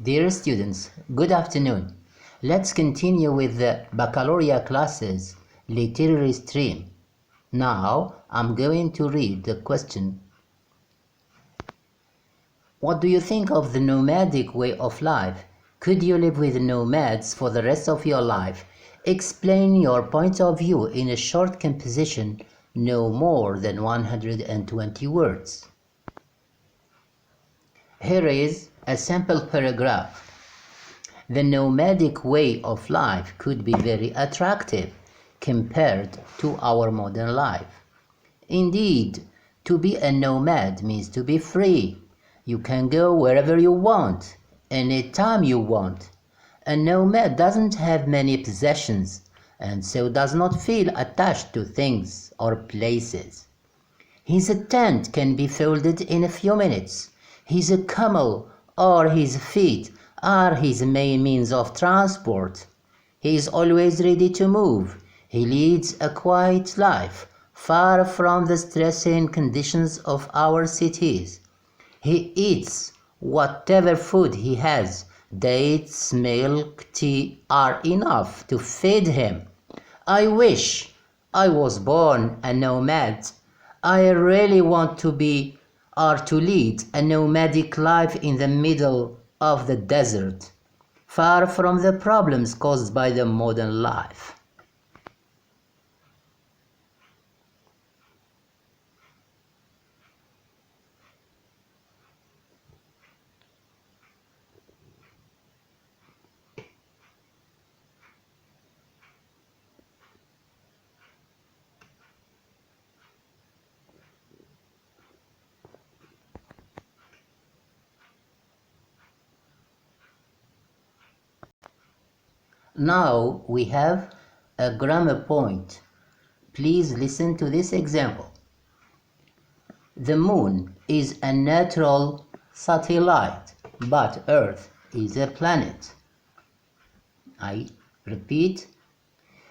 Dear students, good afternoon. Let's continue with the baccalaureate classes literary stream. Now I'm going to read the question. What do you think of the nomadic way of life? Could you live with nomads for the rest of your life? Explain your point of view in a short composition, no more than 120 words. Here is a sample paragraph. The nomadic way of life could be very attractive compared to our modern life. Indeed, to be a nomad means to be free. You can go wherever you want, anytime you want. A nomad doesn't have many possessions and so does not feel attached to things or places. His tent can be folded in a few minutes. His camel or his feet are his main means of transport. He is always ready to move. He leads a quiet life, far from the stressing conditions of our cities. He eats whatever food he has. Dates, milk, tea are enough to feed him. I wish I was born a nomad. I really want to be or to lead a nomadic life in the middle of the desert, far from the problems caused by the modern life. Now we have a grammar point. Please listen to this example. The moon is a natural satellite, but Earth is a planet. I repeat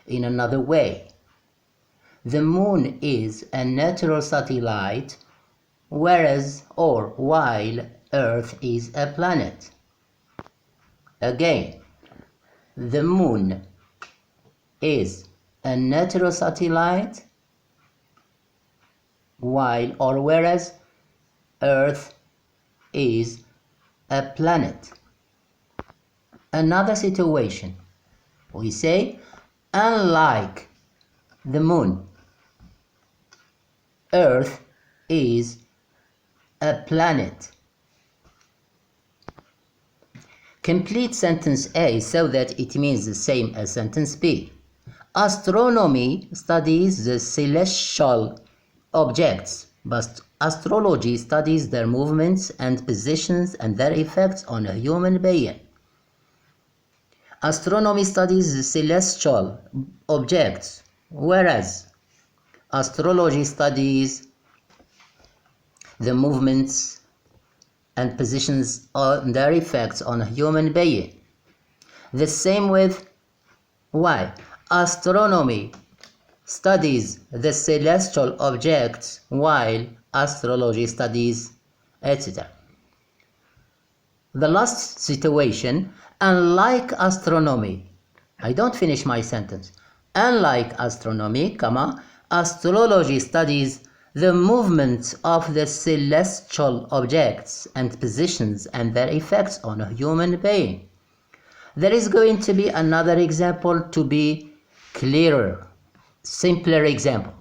in another way. The moon is a natural satellite, while Earth is a planet. Again, the moon is a natural satellite, whereas Earth is a planet. Another situation, we say, unlike the moon, Earth is a planet. Complete sentence A so that it means the same as sentence B. Astronomy studies the celestial objects, but astrology studies their movements and positions and their effects on a human being. Astronomy studies the celestial objects, whereas astrology studies the movements and positions and their effects on a human being. The same with why astronomy studies the celestial objects while astrology studies etc. The last situation, unlike astronomy, I don't finish my sentence. Unlike astronomy, astrology studies the movements of the celestial objects and positions and their effects on a human being. There is going to be another example to be clearer, simpler example.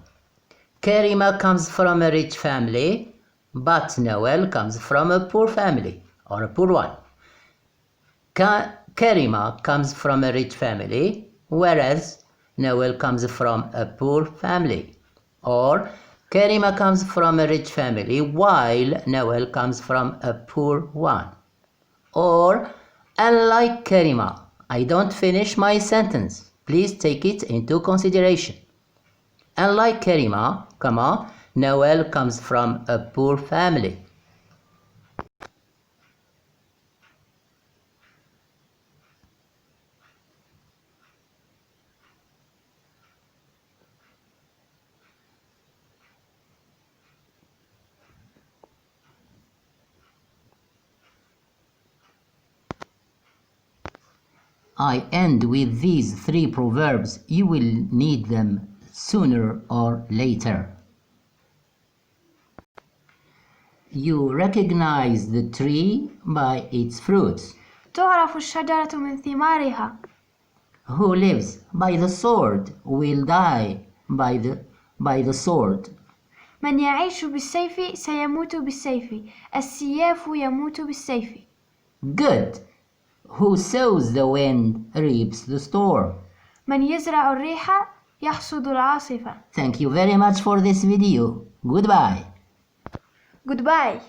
Karima comes from a rich family, but Noel comes from a poor family, or a poor one. Karima comes from a rich family, whereas Noel comes from a poor family. Or Karima comes from a rich family, while Noel comes from a poor one. Or, unlike Karima, I don't finish my sentence. Please take it into consideration. Unlike Karima, Noel comes from a poor family. I end with these 3 proverbs. You will need them sooner or later. You recognize the tree by its fruits. تعرف الشجرة من ثمارها. Who lives by the sword will die by the sword. من يعيش بالسيف سيموت بالسيف. السياف يموت بالسيف. Good. Who sows the wind reaps the storm. من يزرع الريح يحصد العاصفة. Thank you very much for this video. Goodbye. Goodbye.